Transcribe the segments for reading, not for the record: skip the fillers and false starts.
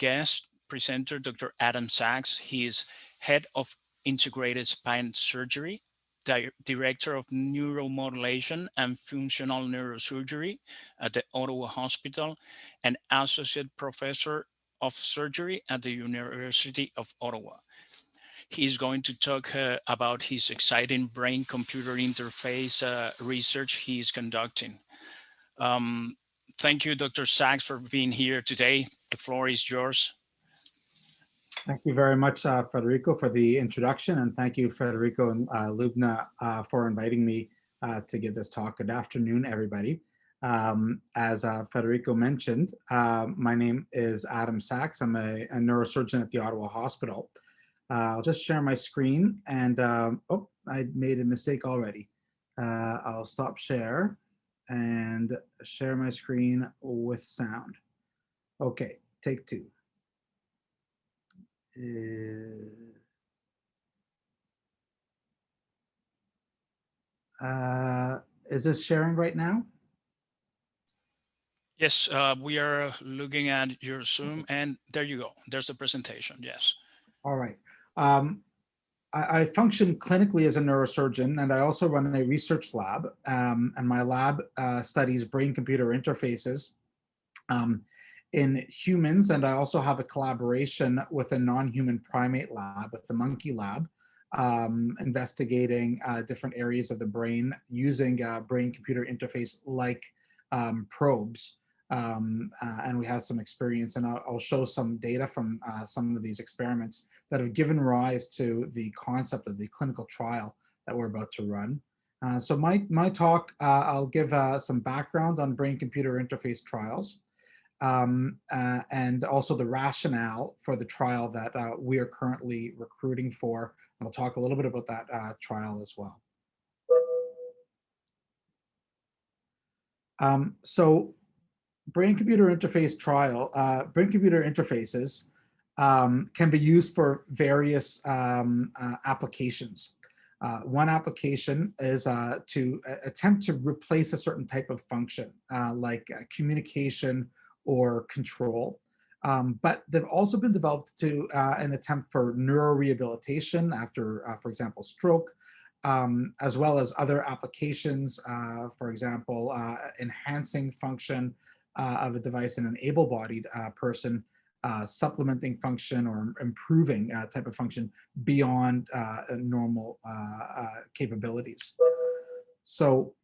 guest presenter, Dr. Adam Sachs. He is head of integrated spine surgery, director of neuromodulation and functional neurosurgery at the Ottawa Hospital, and associate professor of surgery at the University of Ottawa. He's going to talk about his exciting brain-computer interface research he's conducting. Thank you, Dr. Sachs, for being here today. The floor is yours. Thank you very much, Federico, for the introduction, and thank you, Federico and Lubna, for inviting me to give this talk. Good afternoon, everybody. As Federico mentioned, my name is Adam Sachs. I'm a neurosurgeon at the Ottawa Hospital. I'll just share my screen, and oh, I made a mistake already. I'll stop share and share my screen with sound. Okay, take two. Is this sharing right now? Yes, we are looking at your Zoom, and there you go. There's the presentation, yes. All right. I function clinically as a neurosurgeon, and I also run a research lab, and my lab studies brain-computer interfaces in humans, and I also have a collaboration with a non-human primate lab, with the monkey lab, investigating different areas of the brain using brain-computer interface like probes. And we have some experience, and I'll show some data from some of these experiments that have given rise to the concept of the clinical trial that we're about to run. So my talk, I'll give some background on brain-computer interface trials, and also the rationale for the trial that we are currently recruiting for. And I'll talk a little bit about that trial as well. So brain-computer interface trial, brain-computer interfaces can be used for various applications. One application is to attempt to replace a certain type of function, like communication or control. But they've also been developed to an attempt for neurorehabilitation after, for example, stroke, as well as other applications, for example, enhancing function of a device in an able-bodied person, supplementing function or improving type of function beyond normal capabilities. So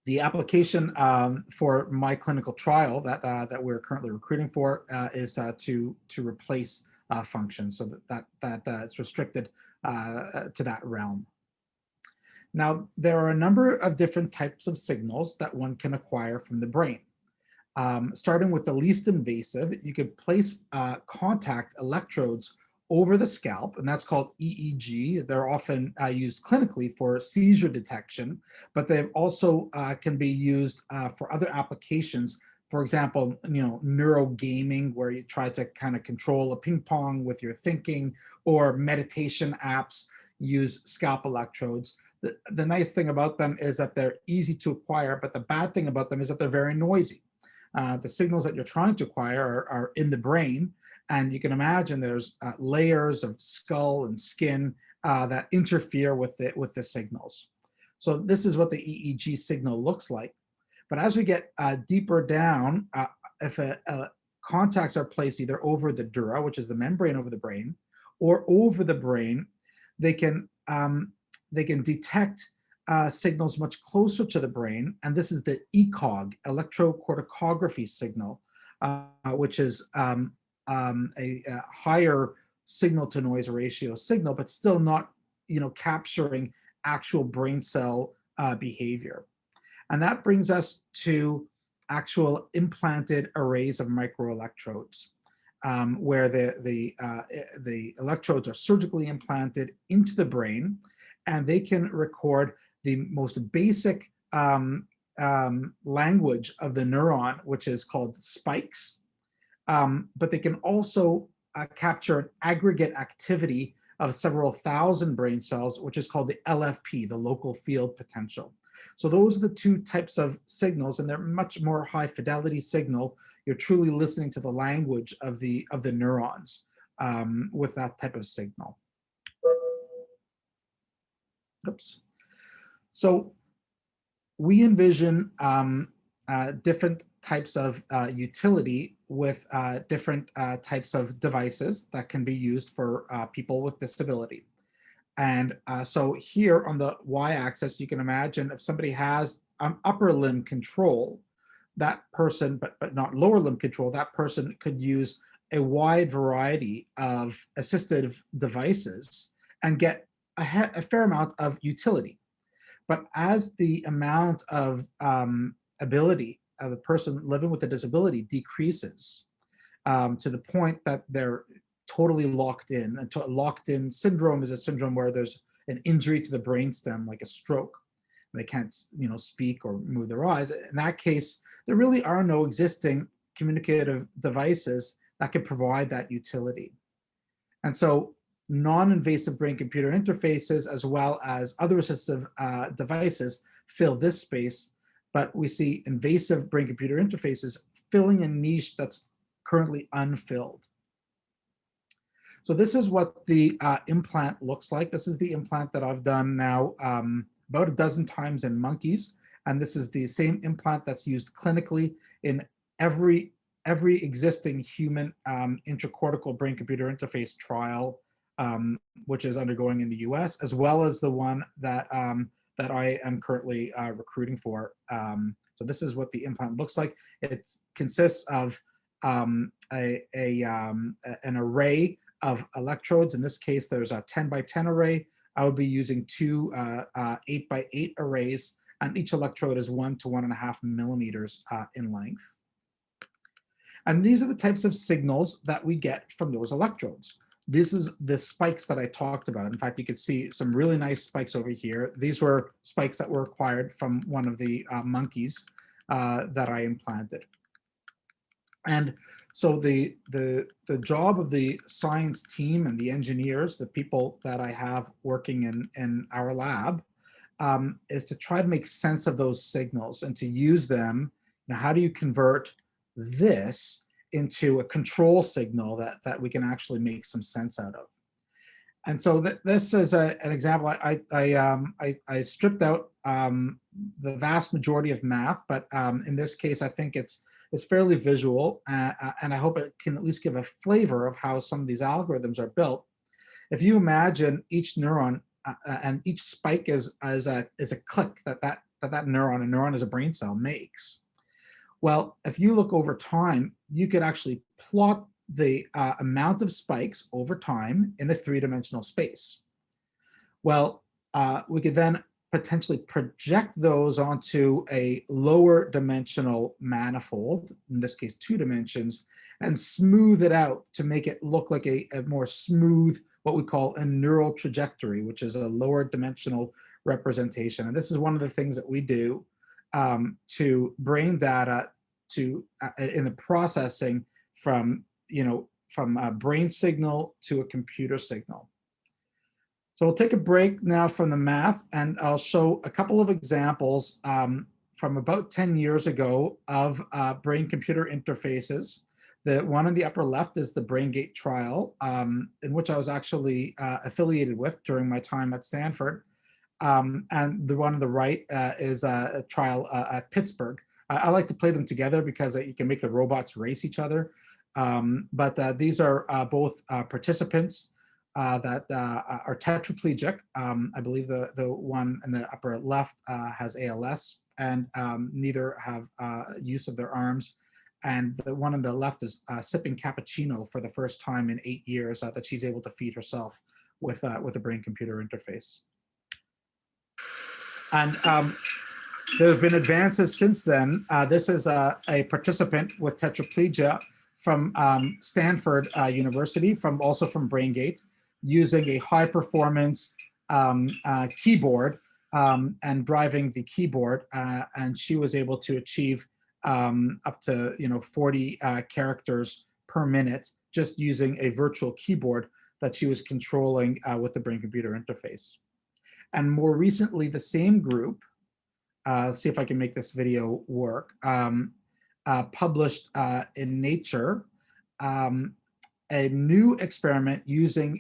the application for my clinical trial that we're currently recruiting for is to replace function, so that it's restricted to that realm. Now, there are a number of different types of signals that one can acquire from the brain. Starting with the least invasive, you could place contact electrodes over the scalp, and that's called EEG. They're often used clinically for seizure detection, but they also can be used for other applications. For example, neurogaming, where you try to kind of control a ping pong with your thinking, or meditation apps use scalp electrodes. The nice thing about them is that they're easy to acquire, but the bad thing about them is that they're very noisy. The signals that you're trying to acquire are in the brain, and you can imagine there's layers of skull and skin that interfere with the signals. So this is what the EEG signal looks like. But as we get deeper down, if contacts are placed either over the dura, which is the membrane over the brain, or over the brain, they can detect signals much closer to the brain, and this is the ECOG, electrocorticography signal, which is a higher signal-to-noise ratio signal, but still not, capturing actual brain cell behavior. And that brings us to actual implanted arrays of microelectrodes, where the electrodes are surgically implanted into the brain, and they can record the most basic language of the neuron, which is called spikes. But they can also capture an aggregate activity of several thousand brain cells, which is called the LFP, the local field potential. So those are the two types of signals, and they're much more high fidelity signal. you're truly listening to the language of the neurons with that type of signal. Oops. So we envision different types of utility with different types of devices that can be used for people with disability. And so here on the y-axis, you can imagine if somebody has upper limb control, that person, but not lower limb control, that person could use a wide variety of assistive devices and get a fair amount of utility. But as the amount of ability of a person living with a disability decreases to the point that they're totally locked in, and locked in syndrome is a syndrome where there's an injury to the brainstem, like a stroke. They can't, speak or move their eyes. In that case, there really are no existing communicative devices that can provide that utility. And so non-invasive brain-computer interfaces, as well as other assistive devices, fill this space, but we see invasive brain-computer interfaces filling a niche that's currently unfilled. So this is what the implant looks like. This is the implant that I've done now about a dozen times in monkeys, and this is the same implant that's used clinically in every existing human intracortical brain-computer interface trial, which is undergoing in the US, as well as the one that that I am currently recruiting for. So this is what the implant looks like. It consists of an array of electrodes. In this case, there's a 10 by 10 array. I would be using two 8 by 8 arrays, and each electrode is 1 to 1.5 millimeters in length. And these are the types of signals that we get from those electrodes. This is the spikes that I talked about. In fact, you can see some really nice spikes over here. These were spikes that were acquired from one of the monkeys that I implanted. And so the job of the science team and the engineers, the people that I have working in our lab, is to try to make sense of those signals and to use them. Now, how do you convert this into a control signal that we can actually make some sense out of? And so this is an example. I stripped out the vast majority of math, but in this case, I think it's fairly visual, and I hope it can at least give a flavor of how some of these algorithms are built. If you imagine each neuron and each spike is a click that neuron, a neuron is a brain cell, makes. Well, if you look over time, you could actually plot the amount of spikes over time in a three-dimensional space. Well, we could then potentially project those onto a lower dimensional manifold, in this case 2 dimensions, and smooth it out to make it look like a more smooth, what we call a neural trajectory, which is a lower dimensional representation. And this is one of the things that we do to brain data to in the processing from a brain signal to a computer signal. So we'll take a break now from the math, and I'll show a couple of examples from about 10 years ago of brain-computer interfaces. The one in the upper left is the Braingate Trial, in which I was actually affiliated with during my time at Stanford. And the one on the right is a trial at Pittsburgh. I like to play them together because you can make the robots race each other. But these are both participants that are tetraplegic. I believe the one in the upper left has ALS, and neither have use of their arms. And the one on the left is sipping cappuccino for the first time in 8 years that she's able to feed herself with a brain-computer interface. And there have been advances since then. This is a participant with tetraplegia from Stanford University, also from Braingate, using a high-performance keyboard and driving the keyboard, and she was able to achieve up to 40 characters per minute just using a virtual keyboard that she was controlling with the brain-computer interface. And more recently, the same group, see if I can make this video work, published in Nature a new experiment using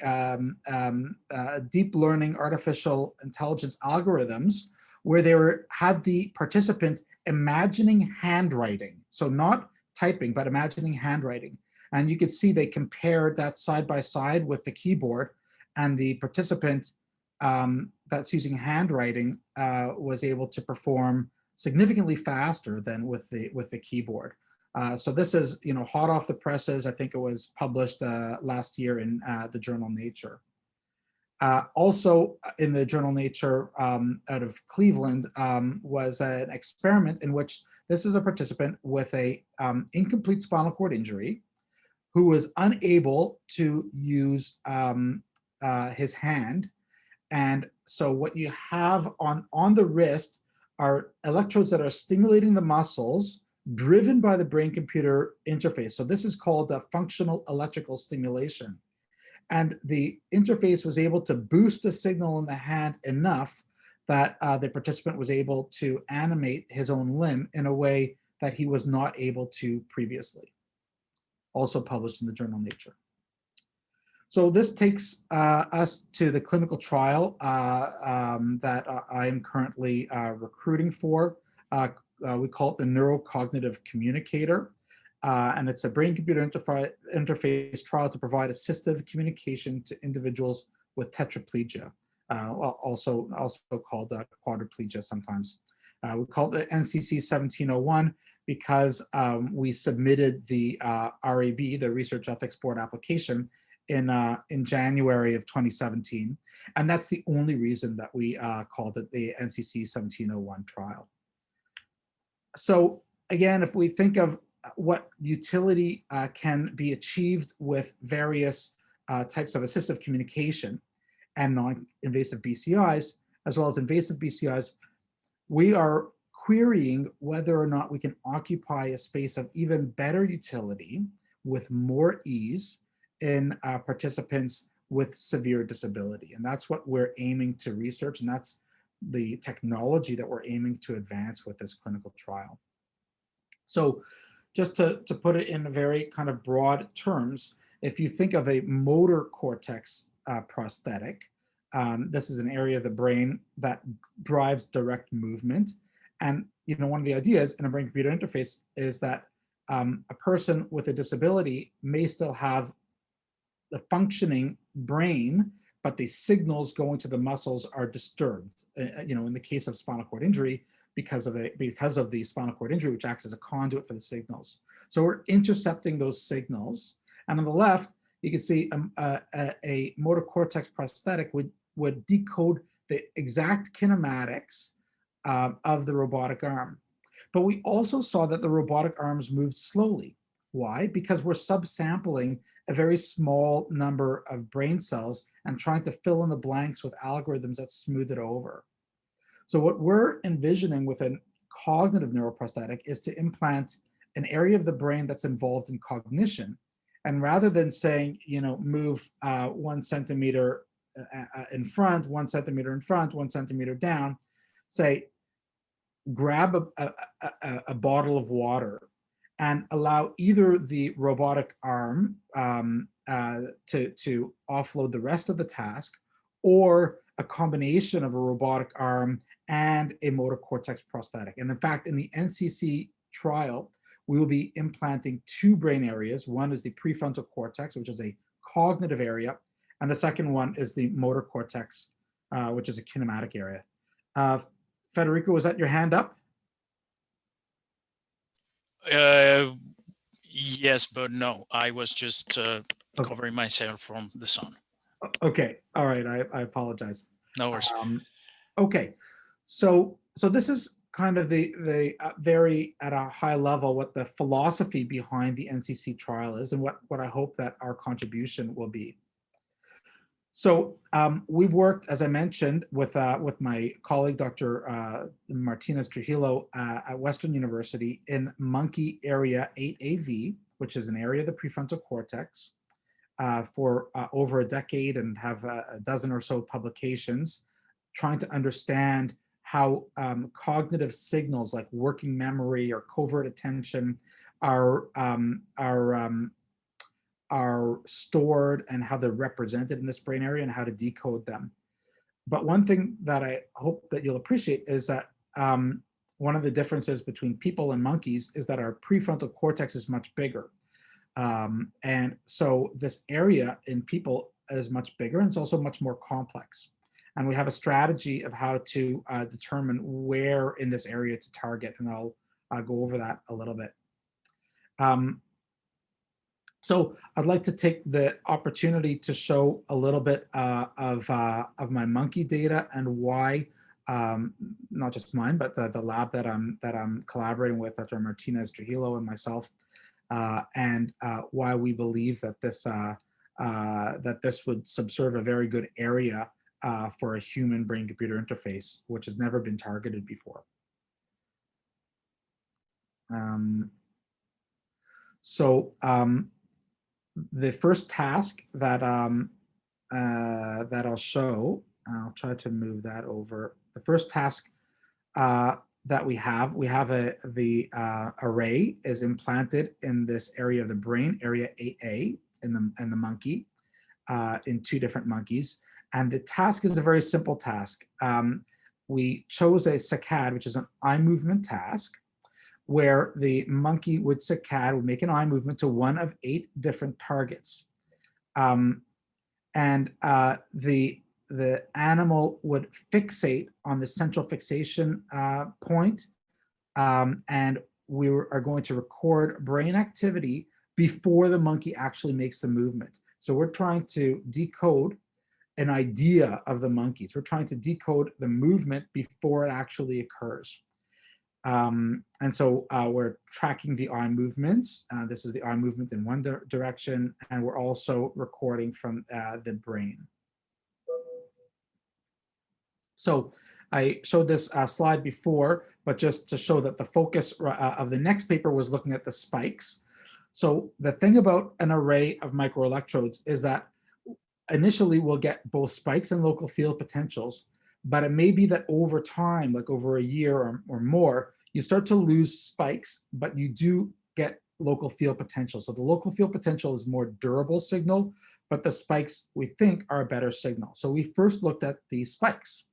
deep learning artificial intelligence algorithms, where they had the participant imagining handwriting. So not typing, but imagining handwriting. And you could see they compared that side by side with the keyboard, and the participant that's using handwriting was able to perform significantly faster than with the keyboard. So this is, hot off the presses. I think it was published last year in the journal Nature. Also in the journal Nature out of Cleveland was an experiment in which this is a participant with a incomplete spinal cord injury who was unable to use his hand. And so what you have on the wrist are electrodes that are stimulating the muscles driven by the brain-computer interface. So this is called functional electrical stimulation. And the interface was able to boost the signal in the hand enough that the participant was able to animate his own limb in a way that he was not able to previously. Also published in the journal Nature. So this takes us to the clinical trial that I am currently recruiting for. We call it the Neurocognitive Communicator. And it's a brain-computer interface trial to provide assistive communication to individuals with tetraplegia, also called quadriplegia sometimes. We call it the NCC 1701 because we submitted the RAB, the Research Ethics Board application, in January of 2017. And that's the only reason that we called it the NCC 1701 trial. So again, if we think of what utility can be achieved with various types of assistive communication and non-invasive BCIs, as well as invasive BCIs, we are querying whether or not we can occupy a space of even better utility with more ease in participants with severe disability. And that's what we're aiming to research, and that's the technology that we're aiming to advance with this clinical trial. So just to put it in very kind of broad terms, if you think of a motor cortex prosthetic, this is an area of the brain that drives direct movement. And one of the ideas in a brain-computer interface is that a person with a disability may still have the functioning brain, but the signals going to the muscles are disturbed. In the case of spinal cord injury, because of the spinal cord injury, which acts as a conduit for the signals. So we're intercepting those signals. And on the left, you can see a motor cortex prosthetic would decode the exact kinematics of the robotic arm. But we also saw that the robotic arms moved slowly. Why? Because we're subsampling a very small number of brain cells and trying to fill in the blanks with algorithms that smooth it over. So what we're envisioning with a cognitive neuroprosthetic is to implant an area of the brain that's involved in cognition. And rather than saying, move 1 centimeter in front, 1 centimeter in front, 1 centimeter down, say, grab a bottle of water and allow either the robotic arm to offload the rest of the task, or a combination of a robotic arm and a motor cortex prosthetic. And in fact, in the NCC trial, we will be implanting 2 brain areas. One is the prefrontal cortex, which is a cognitive area, and the second one is the motor cortex, which is a kinematic area. Federico, was that your hand up? Yes, but no, I was just covering myself from the sun. Okay, all right, I apologize. No worries. Okay, so this is kind of the very at a high level what the philosophy behind the NCC trial is, and what I hope that our contribution will be. So we've worked, as I mentioned, with my colleague, Dr. Martinez Trujillo at Western University in monkey area 8AV, which is an area of the prefrontal cortex, for over a decade, and have a dozen or so publications trying to understand how cognitive signals like working memory or covert attention are are stored and how they're represented in this brain area and how to decode them. But one thing that I hope that you'll appreciate is that one of the differences between people and monkeys is that our prefrontal cortex is much bigger. And so this area in people is much bigger, and it's also much more complex. And we have a strategy of how to determine where in this area to target, and I'll go over that a little bit. So I'd like to take the opportunity to show a little bit of my monkey data and why, not just mine, but the lab that I'm collaborating with, Dr. Martinez Trujillo and myself, and why we believe that this would subserve a very good area for a human brain-computer interface, which has never been targeted before. The first task that that I'll show, I'll try to move that over. The first task that we have the array is implanted in this area of the brain, area AA, in the monkey, in 2 different monkeys. And the task is a very simple task. We chose a saccade, which is an eye movement task, where the monkey would make an eye movement to one of 8 different targets. The animal would fixate on the central fixation point, and we are going to record brain activity before the monkey actually makes the movement. So we're trying to decode an idea of the monkeys. We're trying to decode the movement before it actually occurs. And so we're tracking the eye movements. This is the eye movement in one direction, and we're also recording from the brain. So I showed this slide before, but just to show that the focus of the next paper was looking at the spikes. So the thing about an array of microelectrodes is that initially we'll get both spikes and local field potentials, but it may be that over time, like over a year or more, you start to lose spikes, but you do get local field potential. So the local field potential is more durable signal, but the spikes we think are a better signal. So we first looked at the spikes,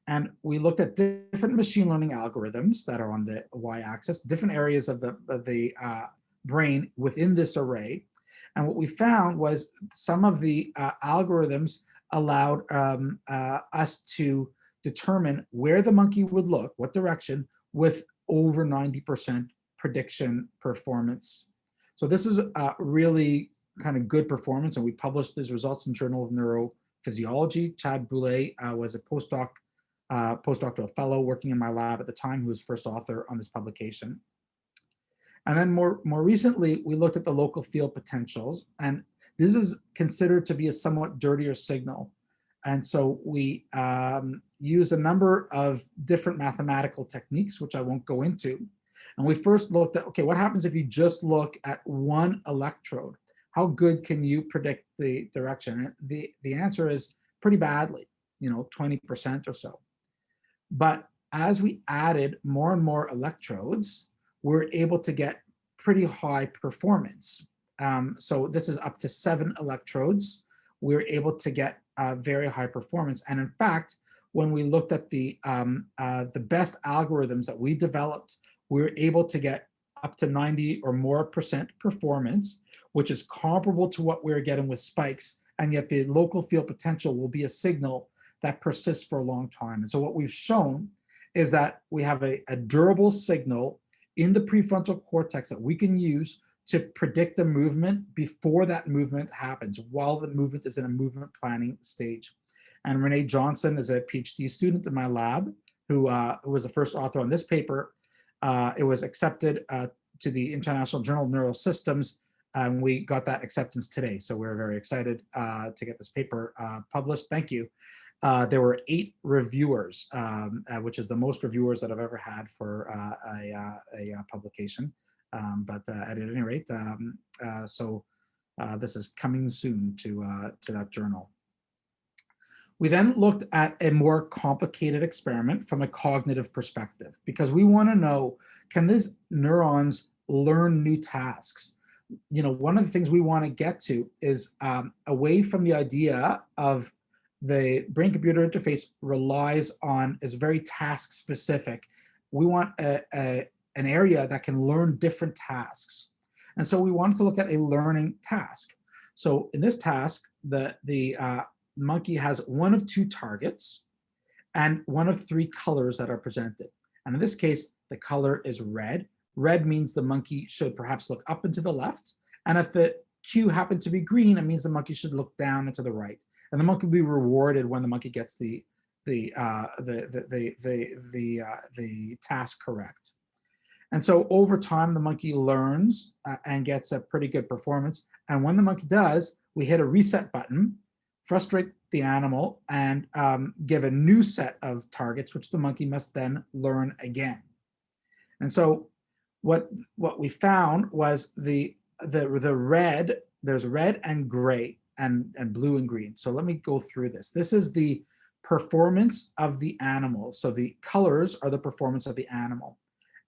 and we looked at different machine learning algorithms that are on the y-axis, different areas of the brain within this array. And what we found was some of the algorithms allowed us to determine where the monkey would look, what direction, with over 90% prediction performance. So this is a really kind of good performance, and we published these results in Journal of Neurophysiology. Chad Boulay was a postdoctoral fellow working in my lab at the time, who was first author on this publication. And then more recently, we looked at the local field potentials, and this is considered to be a somewhat dirtier signal. And so we used a number of different mathematical techniques, which I won't go into. And we first looked at, okay, what happens if you just look at one electrode? How good can you predict the direction? And the answer is pretty badly, 20% or so. But as we added more and more electrodes, we're able to get pretty high performance. So this is up to 7 electrodes. We're able to get very high performance. And in fact, when we looked at the best algorithms that we developed, we were able to get up to 90 or more % performance, which is comparable to what we're getting with spikes. And yet the local field potential will be a signal that persists for a long time. And so what we've shown is that we have a durable signal in the prefrontal cortex that we can use to predict a movement before that movement happens, while the movement is in a movement planning stage. And Renee Johnson is a PhD student in my lab who was the first author on this paper. It was accepted to the International Journal of Neural Systems, and we got that acceptance today. So we're very excited to get this paper published. Thank you. There were 8 reviewers, which is the most reviewers that I've ever had for a publication. But at any rate, so this is coming soon to that journal. We then looked at a more complicated experiment from a cognitive perspective, because we want to know, can these neurons learn new tasks? One of the things we want to get to is away from the idea of the brain-computer interface is very task specific. We want an area that can learn different tasks. And so we wanted to look at a learning task. So in this task, the monkey has one of two targets and one of three colors that are presented. And in this case, the color is red. Red means the monkey should perhaps look up and to the left. And if the cue happened to be green, it means the monkey should look down and to the right. And the monkey will be rewarded when the monkey gets the task correct. And so over time, the monkey learns and gets a pretty good performance. And when the monkey does, we hit a reset button, frustrate the animal, and give a new set of targets, which the monkey must then learn again. And so what we found was the red, there's red and gray and blue and green. So let me go through this. This is the performance of the animal. So the colors are the performance of the animal.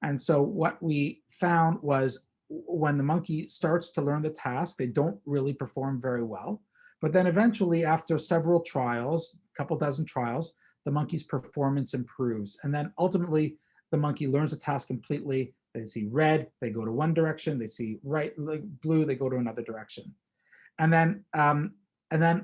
And so what we found was when the monkey starts to learn the task, they don't really perform very well. But then eventually, after several trials, a couple dozen trials, the monkey's performance improves. And then ultimately, the monkey learns the task completely. They see red, they go to one direction. They see blue, they go to another direction. And then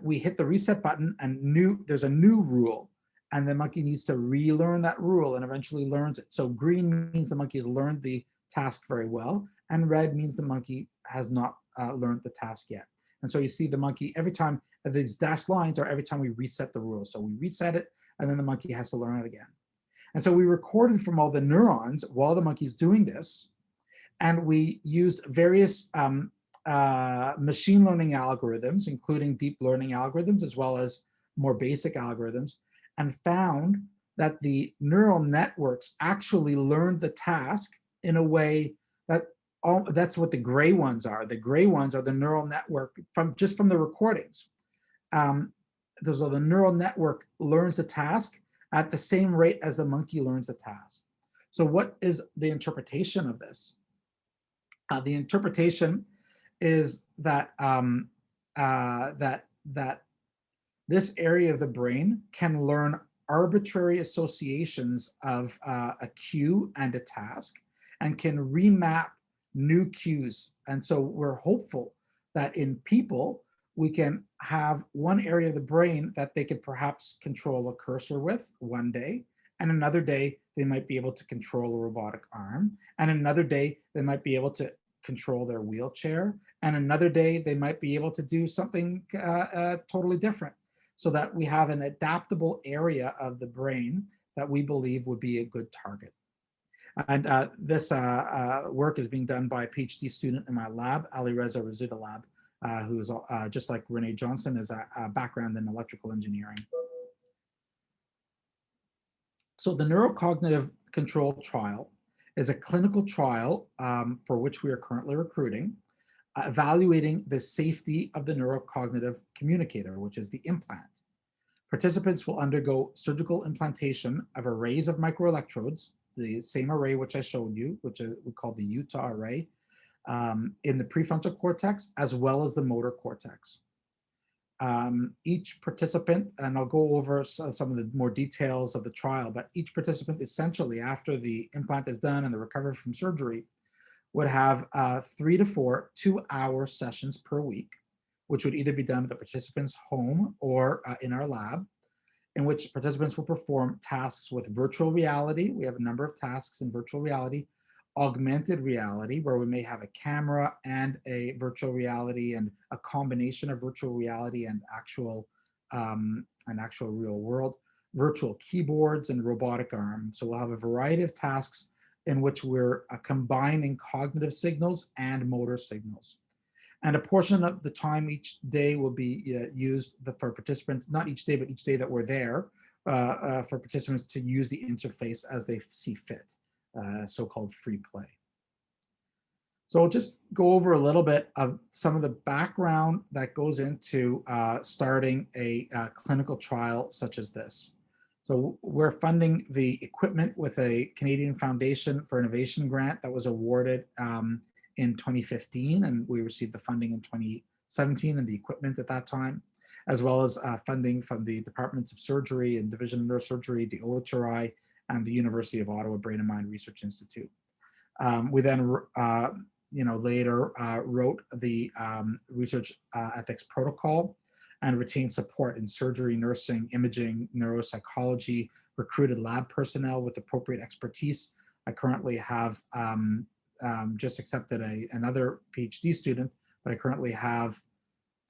we hit the reset button, and there's a new rule. And the monkey needs to relearn that rule and eventually learns it. So green means the monkey has learned the task very well, and red means the monkey has not learned the task yet. And so you see the monkey every time, these dashed lines are every time we reset the rule. So we reset it, and then the monkey has to learn it again. And so we recorded from all the neurons while the monkey's doing this, and we used various machine learning algorithms, including deep learning algorithms, as well as more basic algorithms, and found that the neural networks actually learned the task in a way that that's what the gray ones are. The gray ones are the neural network from the recordings. So the neural network learns the task at the same rate as the monkey learns the task. So what is the interpretation of this? The interpretation is that that this area of the brain can learn arbitrary associations of a cue and a task, and can remap new cues. And so we're hopeful that in people, we can have one area of the brain that they could perhaps control a cursor with one day, and another day they might be able to control a robotic arm, and another day they might be able to control their wheelchair, and another day they might be able to do something totally different, so that we have an adaptable area of the brain that we believe would be a good target. And this work is being done by a PhD student in my lab, Ali Reza Razudalab, who is just like Renee Johnson, has a background in electrical engineering. So the neurocognitive control trial is a clinical trial for which we are currently recruiting, evaluating the safety of the neurocognitive communicator, which is the implant. Participants will undergo surgical implantation of arrays of microelectrodes, the same array which I showed you, which we call the Utah array, in the prefrontal cortex as well as the motor cortex. Each participant, and I'll go over some of the more details of the trial, but each participant essentially, after the implant is done and the recovery from surgery, would have 3 to 4 2-hour sessions per week, which would either be done at the participant's home or in our lab, in which participants will perform tasks with virtual reality. We have a number of tasks in virtual reality, augmented reality, where we may have a camera and a virtual reality and a combination of virtual reality and actual real world, virtual keyboards and robotic arms. So we'll have a variety of tasks in which we're combining cognitive signals and motor signals. And a portion of the time each day will be used for participants, not each day, but each day that we're there, for participants to use the interface as they see fit, so-called free play. So I'll just go over a little bit of some of the background that goes into starting a clinical trial such as this. So we're funding the equipment with a Canadian Foundation for Innovation grant that was awarded in 2015, and we received the funding in 2017 and the equipment at that time, as well as funding from the Departments of Surgery and Division of Neurosurgery, the OHRI, and the University of Ottawa Brain and Mind Research Institute. We then later wrote the research ethics protocol and retained support in surgery, nursing, imaging, neuropsychology, recruited lab personnel with appropriate expertise. I currently have just accepted another PhD student, but I currently have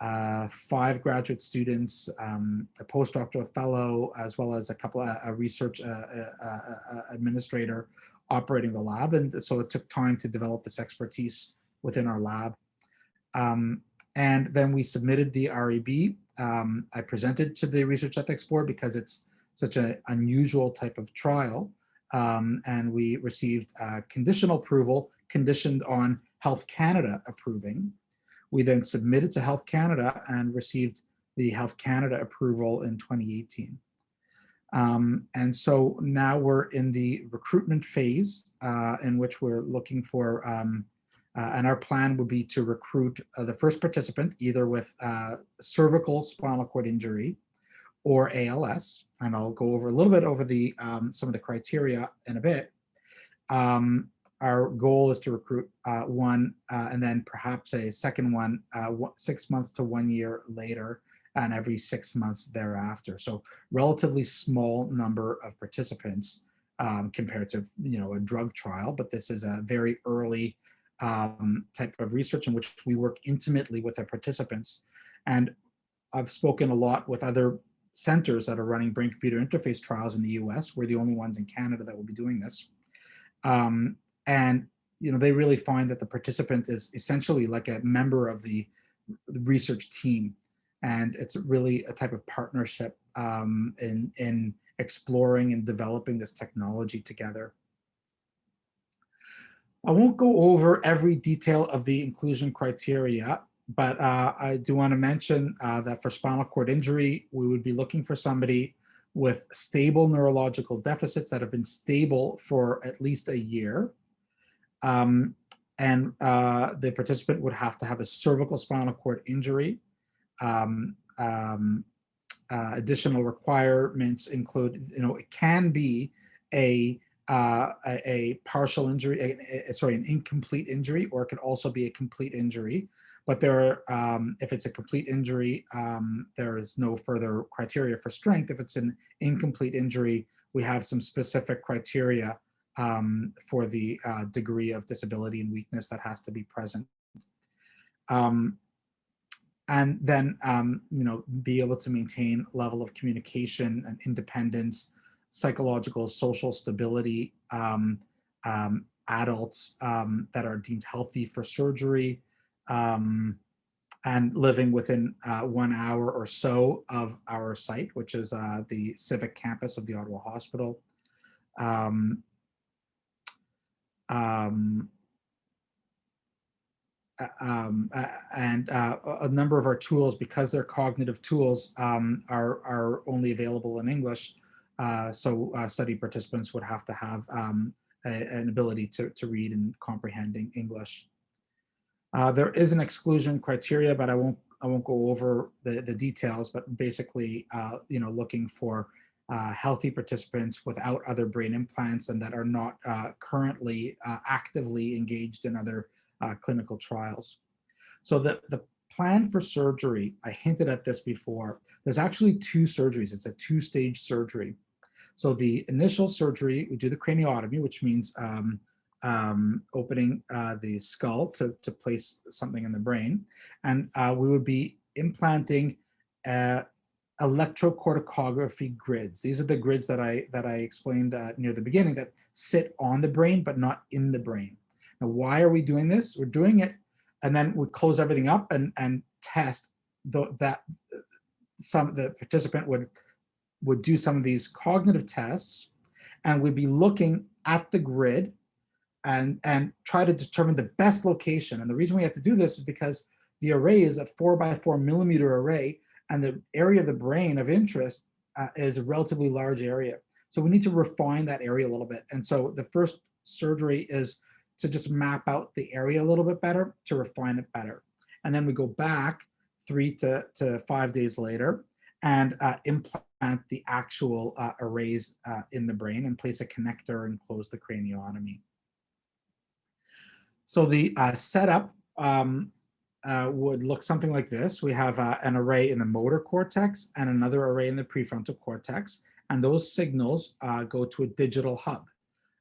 5 graduate students, a postdoctoral fellow, as well as a couple of a research administrator operating the lab. And so it took time to develop this expertise within our lab. And then we submitted the REB. I presented to the Research Ethics Board because it's such an unusual type of trial. And we received conditional approval conditioned on Health Canada approving. We then submitted to Health Canada and received the Health Canada approval in 2018. And so now we're in the recruitment phase in which we're looking for, and our plan would be to recruit the first participant either with cervical spinal cord injury or ALS. And I'll go over a little bit over the some of the criteria in a bit. Our goal is to recruit one and then perhaps a second one 6 months to 1 year later, and every 6 months thereafter. So relatively small number of participants compared to a drug trial, but this is a very early type of research in which we work intimately with the participants. And I've spoken a lot with other centers that are running brain-computer interface trials in the US. We're the only ones in Canada that will be doing this. And they really find that the participant is essentially like a member of the research team. And it's really a type of partnership in exploring and developing this technology together. I won't go over every detail of the inclusion criteria, but I do want to mention that for spinal cord injury, we would be looking for somebody with stable neurological deficits that have been stable for at least a year. And the participant would have to have a cervical spinal cord injury. Additional requirements include, it can be a partial injury, an incomplete injury, or it could also be a complete injury. But if it's a complete injury, there is no further criteria for strength. If it's an incomplete injury, we have some specific criteria for the degree of disability and weakness that has to be present. And then, be able to maintain level of communication and independence, psychological, social stability, adults that are deemed healthy for surgery, and living within 1 hour or so of our site, which is the civic campus of the Ottawa Hospital. And a number of our tools, because they're cognitive tools, are only available in English. So study participants would have to have an ability to read and comprehending English. There is an exclusion criteria, but I won't go over the details. But basically, looking for healthy participants without other brain implants and that are not currently actively engaged in other clinical trials. So the plan for surgery, I hinted at this before, there's actually 2 surgeries. It's a 2-stage surgery. So the initial surgery, we do the craniotomy, which means opening the skull to place something in the brain. And we would be implanting electrocorticography grids. These are the grids that I explained near the beginning that sit on the brain, but not in the brain. Now, why are we doing this? We're doing it, and then we close everything up and test that the participant would do some of these cognitive tests, and we'd be looking at the grid and try to determine the best location. And the reason we have to do this is because the array is a 4 by 4 millimeter array, and the area of the brain of interest is a relatively large area. So we need to refine that area a little bit. And so the first surgery is to just map out the area a little bit better, to refine it better. And then we go back 3 to 5 days later and implant the actual arrays in the brain and place a connector and close the craniotomy. So the setup would look something like this. We have an array in the motor cortex and another array in the prefrontal cortex. And those signals go to a digital hub,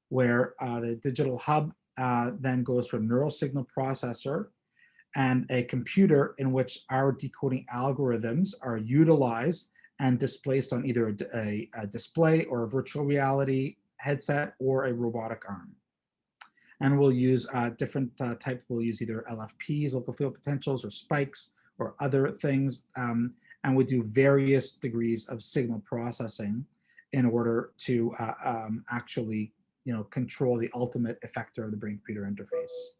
where the digital hub then goes to a neural signal processor and a computer in which our decoding algorithms are utilized and displaced on either a display or a virtual reality headset or a robotic arm. And we'll use different types. We'll use either LFPs, local field potentials, or spikes, or other things. And we do various degrees of signal processing in order to actually, control the ultimate effector of the brain-computer interface.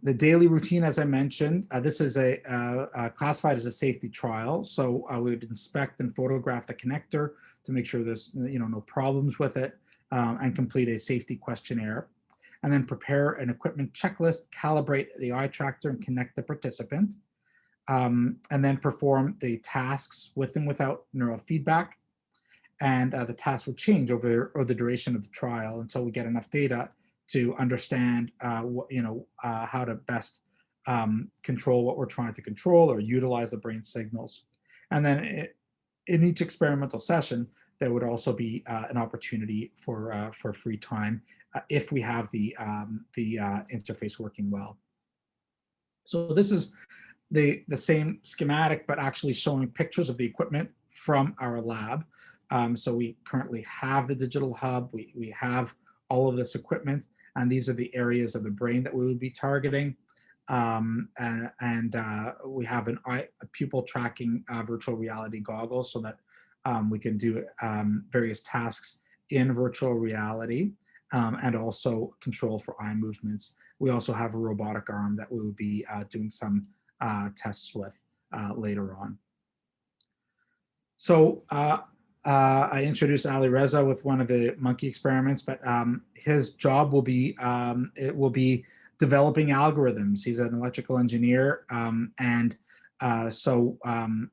The daily routine, as I mentioned, this is classified as a safety trial. So we would inspect and photograph the connector to make sure there's no problems with it, and complete a safety questionnaire. And then prepare an equipment checklist, calibrate the eye tractor, and connect the participant. And then perform the tasks with and without neural feedback. And the tasks will change over the duration of the trial until we get enough data to understand how to best control what we're trying to control or utilize the brain signals. And then in each experimental session, there would also be an opportunity for free time if we have the interface working well. So this is the same schematic, but actually showing pictures of the equipment from our lab. So we currently have the digital hub, we have all of this equipment, and these are the areas of the brain that we would be targeting. And we have a pupil tracking virtual reality goggles so that we can do various tasks in virtual reality, and also control for eye movements. We also have a robotic arm that we will be doing some tests with later on. So I introduced Ali Reza with one of the monkey experiments, but his job will be developing algorithms. He's an electrical engineer, and so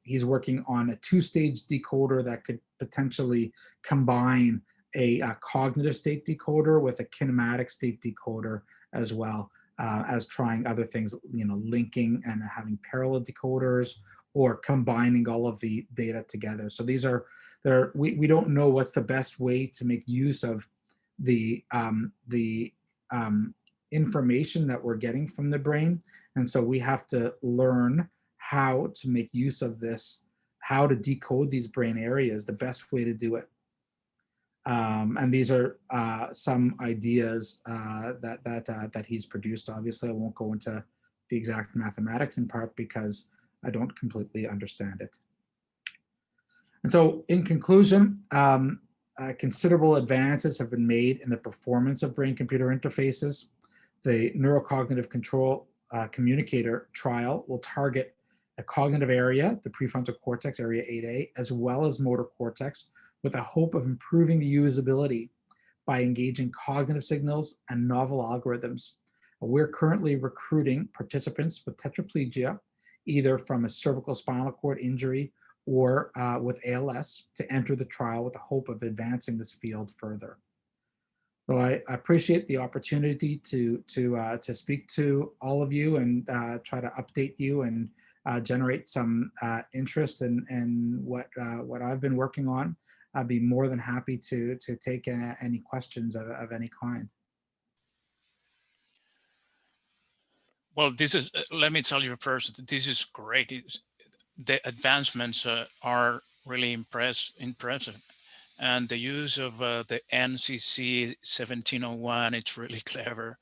he's working on a two-stage decoder that could potentially combine a cognitive state decoder with a kinematic state decoder, as well as trying other things, linking and having parallel decoders, or combining all of the data together. So these are we don't know what's the best way to make use of the information that we're getting from the brain, and so we have to learn how to make use of this, how to decode these brain areas, the best way to do it. And these are some ideas that he's produced. Obviously, I won't go into the exact mathematics, in part because I don't completely understand it. And so, in conclusion, considerable advances have been made in the performance of brain-computer interfaces. The neurocognitive control communicator trial will target a cognitive area, the prefrontal cortex, area 8A, as well as motor cortex, with a hope of improving the usability by engaging cognitive signals and novel algorithms. We're currently recruiting participants with tetraplegia, either from a cervical spinal cord injury or with ALS, to enter the trial with the hope of advancing this field further. So I appreciate the opportunity to speak to all of you and try to update you and generate some interest in what I've been working on. I'd be more than happy to take any questions of any kind. Well, this is, let me tell you first, this is great. The advancements are really impressive. And the use of the NCC 1701, it's really clever.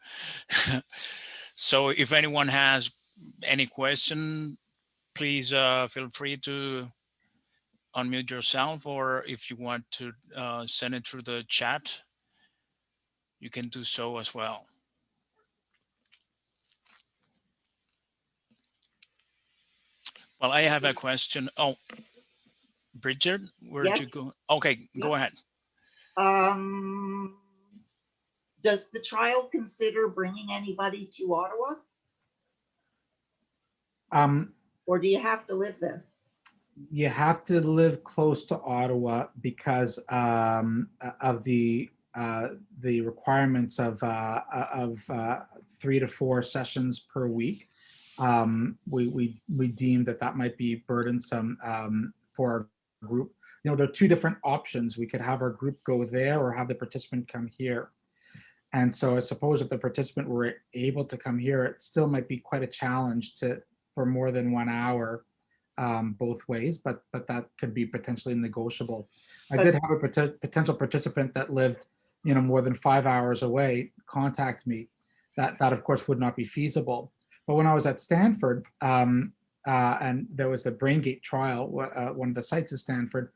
So if anyone has any question, please feel free to unmute yourself, or if you want to send it through the chat, you can do so as well. Well, I have a question. Oh, Bridget, where'd you Yes. go? Okay, go Yep. ahead. Um, does the trial consider bringing anybody to Ottawa, Um, or do you have to live there? you have to live close to Ottawa because of the requirements of 3 to 4 sessions per week. We deemed that might be burdensome for our group. You know, there are two different options. We could have our group go there or have the participant come here. And so I suppose if the participant were able to come here, it still might be quite a challenge for more than 1 hour both ways, but that could be potentially negotiable. I did have a potential participant that lived, you know, more than 5 hours away contact me. That of course would not be feasible. But when I was at Stanford, and there was the Braingate Trial, one of the sites at Stanford,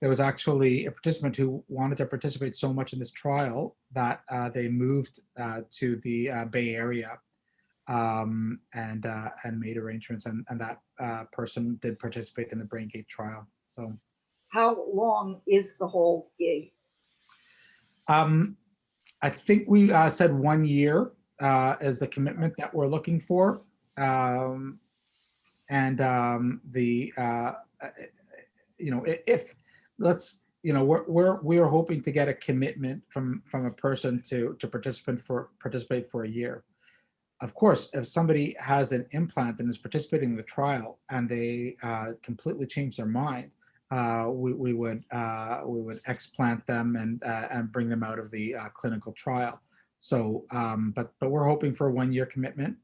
there was actually a participant who wanted to participate so much in this trial that they moved to the Bay Area and made arrangements, and that person did participate in the Braingate Trial. So, how long is the whole gig? I think we said 1 year as the commitment that we're looking for, and you know, if let's, you know, we're hoping to get a commitment from a person to participate for a year. Of course, if somebody has an implant and is participating in the trial and they completely change their mind, we would explant them and bring them out of the clinical trial. So, but we're hoping for a 1 year commitment,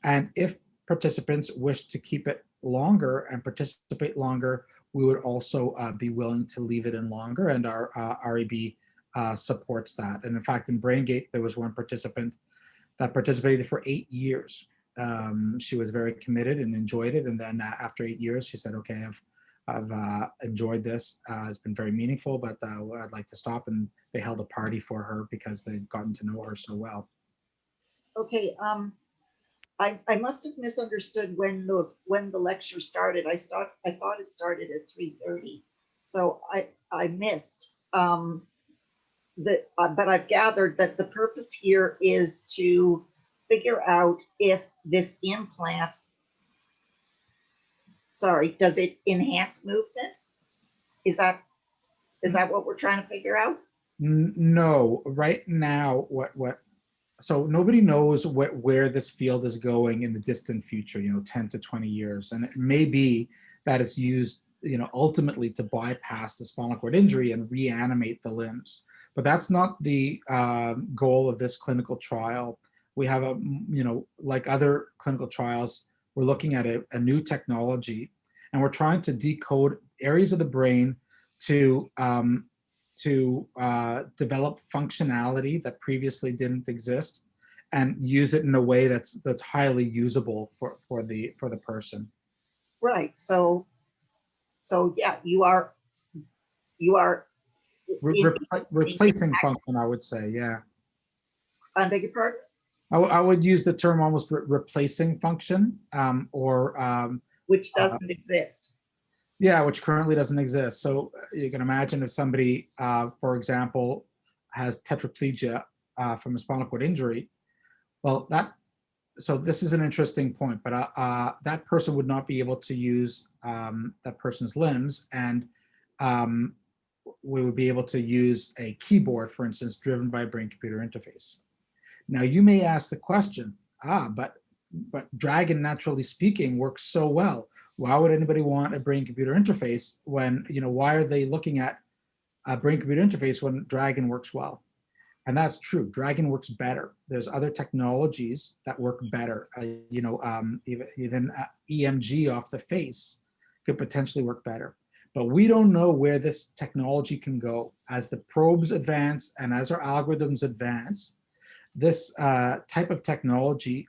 and if participants wish to keep it longer and participate longer, we would also be willing to leave it in longer, and our REB supports that. And in fact, in Braingate, there was one participant that participated for 8 years. She was very committed and enjoyed it. And then after 8 years, she said, okay, I've enjoyed this. It's been very meaningful, but I'd like to stop. And they held a party for her because they'd gotten to know her so well. Okay, I must have misunderstood when the lecture started. I thought it started at 3:30, so I missed. But I've gathered that the purpose here is to figure out if this implant, does it enhance movement? Is that what we're trying to figure out? No, right now, so nobody knows where this field is going in the distant future, you know, 10 to 20 years. And it may be that it's used, you know, ultimately to bypass the spinal cord injury and reanimate the limbs. But that's not the goal of this clinical trial. We have you know, like other clinical trials, we're looking at a new technology, and we're trying to decode areas of the brain to develop functionality that previously didn't exist, and use it in a way that's highly usable for the person. Right. So yeah, you are Replacing function, I would say, yeah. I beg your pardon? I would use the term almost replacing function, or Which doesn't exist. yeah, which currently doesn't exist. So you can imagine if somebody, for example, has tetraplegia from a spinal cord injury. Well, so this is an interesting point, but that person would not be able to use that person's limbs, and we would be able to use a keyboard, for instance, driven by a brain-computer interface. Now, you may ask the question, but Dragon, naturally speaking, works so well. Why would anybody want a brain-computer interface when, you know, why are they looking at a brain-computer interface when Dragon works well? And that's true. Dragon works better. There's other technologies that work better. You know, even EMG off the face could potentially work better. But we don't know where this technology can go. As the probes advance and as our algorithms advance, this type of technology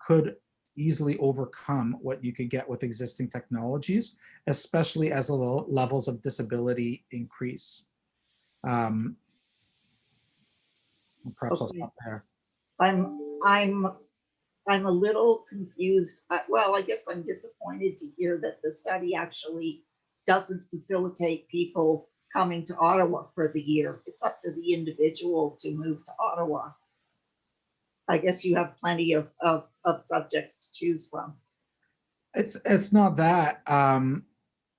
could easily overcome what you could get with existing technologies, especially as the levels of disability increase. Perhaps I'll Okay. stop there. I'm I'm a little confused. Well, I guess I'm disappointed to hear that the study actually doesn't facilitate people coming to Ottawa for the year. It's up to the individual to move to Ottawa. I guess you have plenty of subjects to choose from. It's not that.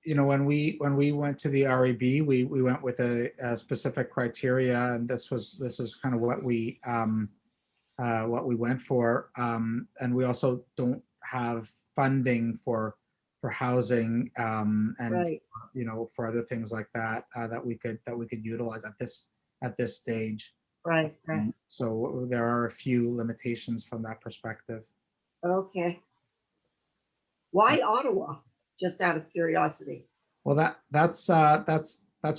You know, when we went to the RAB, we went with a specific criteria, and this is kind of what we went for. And we also don't have funding for housing, and Right, you know, for other things like that, that we could utilize at this stage. right, right. So there are a few limitations from that perspective. Okay. Why Ottawa? Just out of curiosity. Well, that's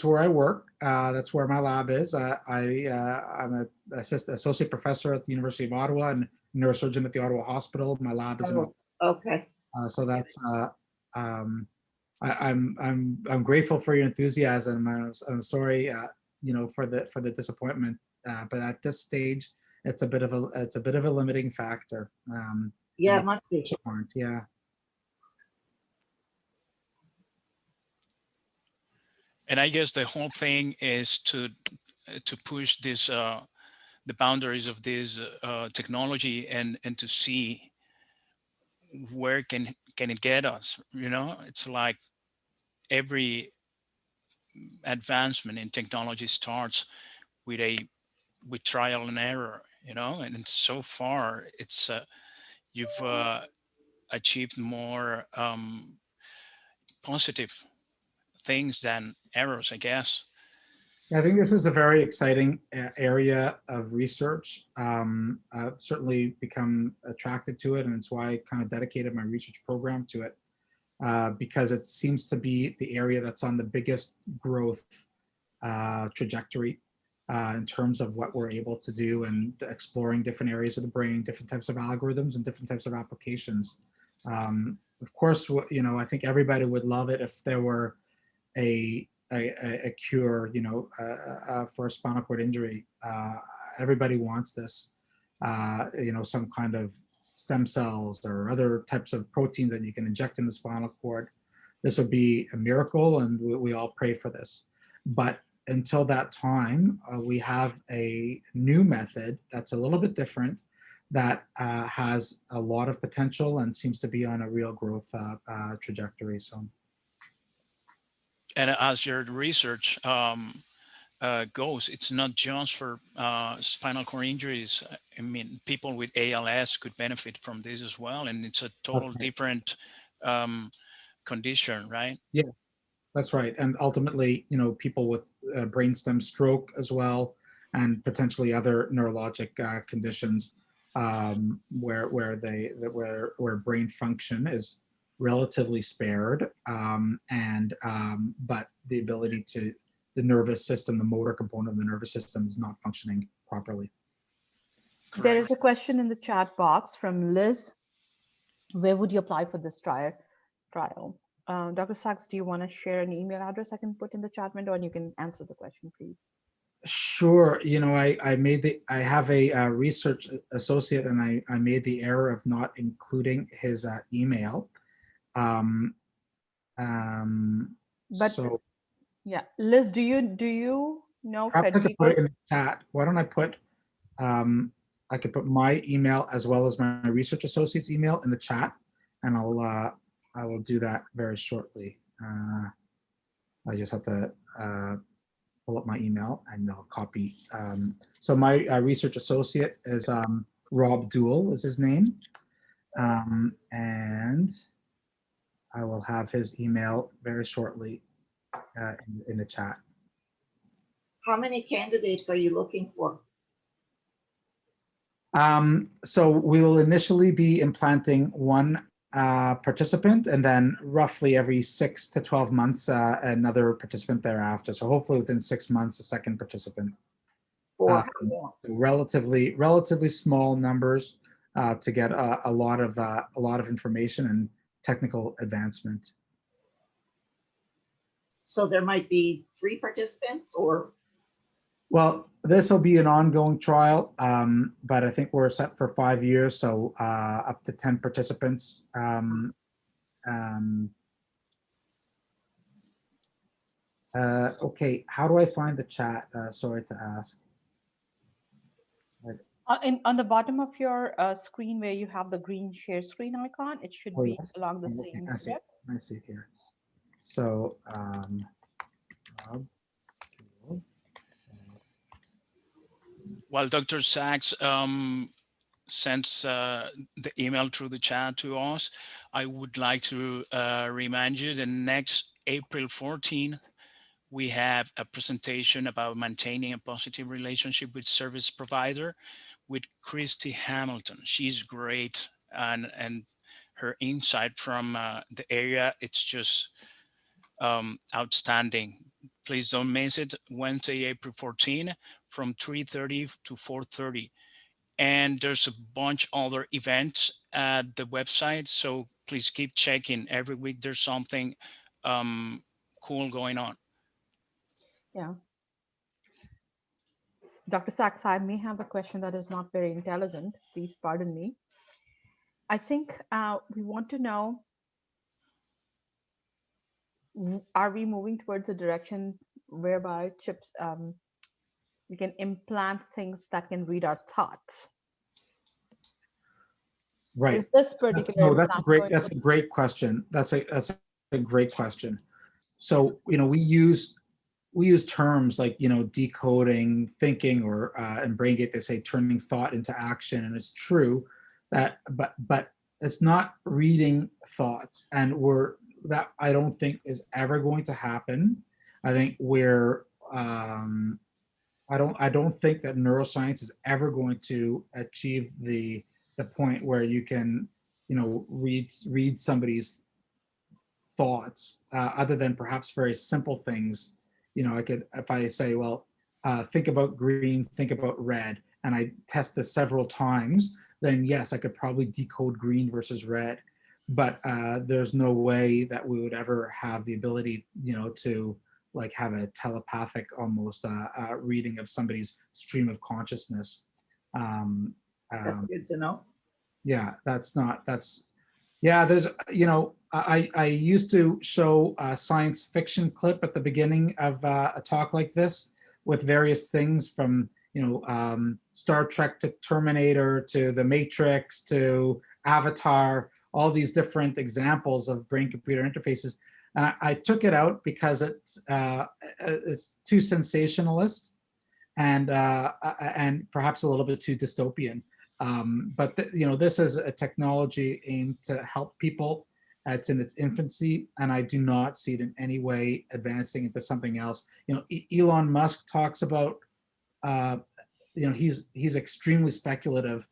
where I work. That's where my lab is. I'm an associate professor at the University of Ottawa and neurosurgeon at the Ottawa Hospital. My lab is in Ottawa. Oh, okay. So that's I'm grateful for your enthusiasm. I'm sorry, you know, for the disappointment. But at this stage, it's a bit of a limiting factor. Yeah, And it must be. aren't, yeah. And I guess the whole thing is to push this the boundaries of this technology, and to see where can it get us. You know, it's like every advancement in technology starts with trial and error. You know, and so far it's you've achieved more positive things than errors, I guess. I think this is a very exciting area of research. I've certainly become attracted to it, and it's why I kind of dedicated my research program to it, because it seems to be the area that's on the biggest growth trajectory in terms of what we're able to do, and exploring different areas of the brain, different types of algorithms, and different types of applications. Of course, you know, I think everybody would love it if there were a cure, you know, for a spinal cord injury. Everybody wants this, you know, some kind of stem cells or other types of proteins that you can inject in the spinal cord. This would be a miracle, and we all pray for this. But until that time, we have a new method that's a little bit different, that has a lot of potential and seems to be on a real growth trajectory. So. And as your research goes, it's not just for spinal cord injuries. I mean, people with ALS could benefit from this as well, and it's a total Okay. different condition, right? Yes, that's right. And ultimately, you know, people with brainstem stroke as well, and potentially other neurologic conditions, where brain function is relatively spared, but the ability to the nervous system, the motor component of the nervous system, is not functioning properly. There is Correct. a question in the chat box from Liz. Where would you apply for this trial? Dr. Sachs, do you want to share an email address I can put in the chat window, and you can answer the question, please? Sure. You know, I have a research associate, and I made the error of not including his email. But so yeah, Liz, do you know perhaps I could put it Federico's? in the chat. Why don't I put, I could put my email as well as my research associate's email in the chat, and I will do that very shortly. I just have to pull up my email, and I'll copy. So my research associate is Rob Duell is his name, and I will have his email very shortly in the chat. How many candidates are you looking for? So we will initially be implanting one participant, and then roughly every 6 to 12 months, another participant thereafter. So hopefully within 6 months, a second participant. For how long? Relatively small numbers to get a lot of information and technical advancement. So there might be 3 participants, or Well, this will be an ongoing trial, but I think we're set for 5 years, so up to 10 participants. Okay, how do I find the chat? Sorry to ask. On the bottom of your screen where you have the green share screen icon, it should Oh, be yes. along the Okay, same I see it. strip. I see it here. So, Rob, While Dr. Sachs sends the email through the chat to us, I would like to remind you that next April 14th, we have a presentation about maintaining a positive relationship with service provider with Christy Hamilton. She's great, and her insight from the area, it's just outstanding. Please don't miss it. Wednesday, April 14 from 3:30 to 4:30. And there's a bunch other events at the website, so please keep checking. Every week there's something cool going on. Yeah. Dr. Sachs, I may have a question that is not very intelligent. Please pardon me. I think we want to know, are we moving towards a direction whereby chips, we can implant things that can read our thoughts? right. Is this particular No, that's a great question. That's a great question. So, we use terms like, decoding, thinking, or in Braingate, they say turning thought into action. And it's true that, but it's not reading thoughts. And that I don't think is ever going to happen. I think I don't think that neuroscience is ever going to achieve the point where you can, read somebody's thoughts, other than perhaps very simple things. If I say, well, think about green, think about red, and I test this several times, then yes, I could probably decode green versus red. But there's no way that we would ever have the ability, to like have a telepathic almost reading of somebody's stream of consciousness. That's good to know. Yeah, there's, I used to show a science fiction clip at the beginning of a talk like this with various things from, Star Trek to Terminator to The Matrix to Avatar, all these different examples of brain-computer interfaces. I took it out because it's too sensationalist and perhaps a little bit too dystopian. But this is a technology aimed to help people. It's in its infancy, and I do not see it in any way advancing into something else. Elon Musk talks about, he's extremely speculative,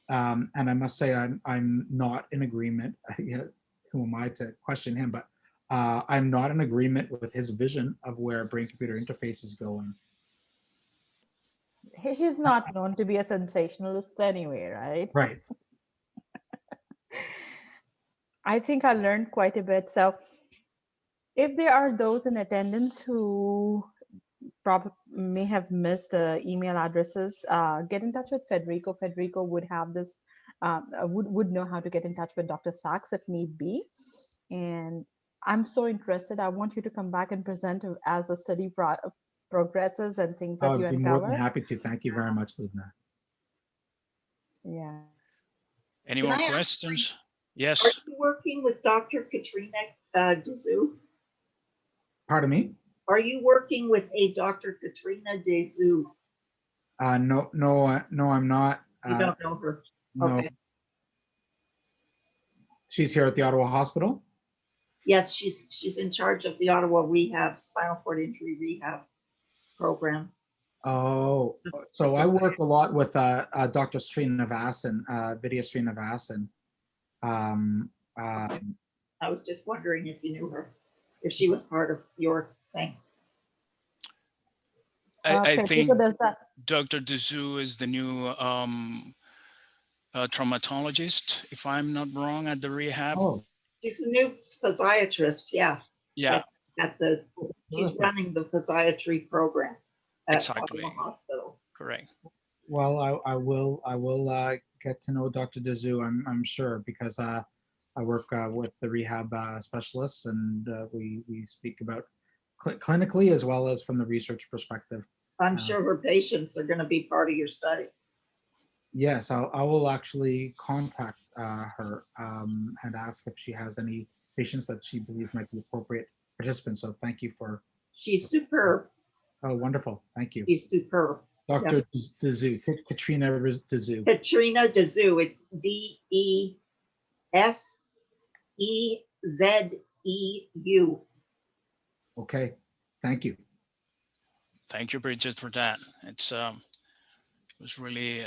and I must say I'm not in agreement. Who am I to question him? But I'm not in agreement with his vision of where brain-computer interface is going. He's not known to be a sensationalist anyway, right? Right. I think I learned quite a bit. So if there are those in attendance who probably may have missed the email addresses, get in touch with Federico. Federico would have this, would know how to get in touch with Dr. Sachs if need be. And I'm so interested. I want you to come back and present as the study progresses and things that you I'd be uncover. more than happy to. Thank you very much, Lubna. Yeah. Any Can more I ask, questions? Are Yes. you working with Dr. Katrina Dezou? Pardon me? Are you working with a Dr. Katrina Dezou? No, I'm not. You don't know her? No. Okay. She's here at the Ottawa Hospital? Yes, she's in charge of the Ottawa Rehab, Spinal Cord Injury Rehab program. Oh, so I work a lot with Dr. Srinivasan, Vidya Srinivasan. I was just wondering if you knew her, if she was part of your thing. I think does that. Dr. Dezou is the new traumatologist, if I'm not wrong, at the rehab. Oh, She's a new physiatrist, yeah. Yeah. She's running the physiatry program. at Exactly. Ottawa Hospital. Correct. Well, I will get to know Dr. Dazou, I'm sure, because I work with the rehab specialists, and we speak about clinically as well as from the research perspective. I'm sure her patients are going to be part of your study. Yes, I will actually contact her and ask if she has any patients that she believes might be appropriate participants. So thank you for. She's superb. Oh, wonderful. Thank you. She's superb. Dr. Dazou, Katrina Dazou. Katrina Dazou. It's DESEZEU. Okay, thank you. Thank you, Bridget, for that. It was really,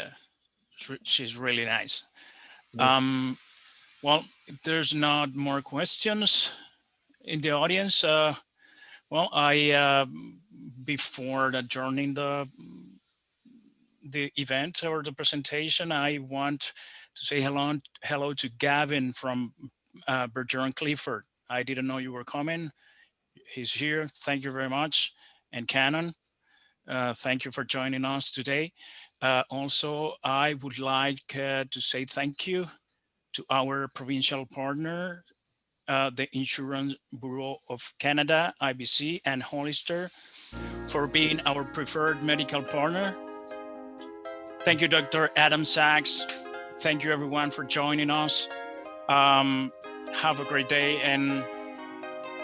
she's really nice. Well, if there's not more questions in the audience, well, I before adjourning the event or the presentation, I want to say hello to Gavin from Bergeron Clifford. I didn't know you were coming. He's here. Thank you very much. And Canon, thank you for joining us today. Also, I would like to say thank you to our provincial partner, the Insurance Bureau of Canada, IBC, and Hollister, for being our preferred medical partner. Thank you, Dr. Adam Sachs. Thank you, everyone, for joining us. Have a great day and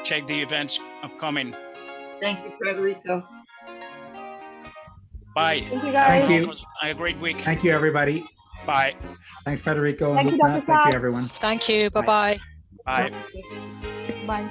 check the events upcoming. Thank you, Federico. Bye. Thank you, guys. Thank you. Have a great week. Thank you, everybody. Bye. Thanks, Federico. Thank and you, Dr. Matt. Thank you, Sachs. everyone. Thank you. Bye-bye. Bye. Bye.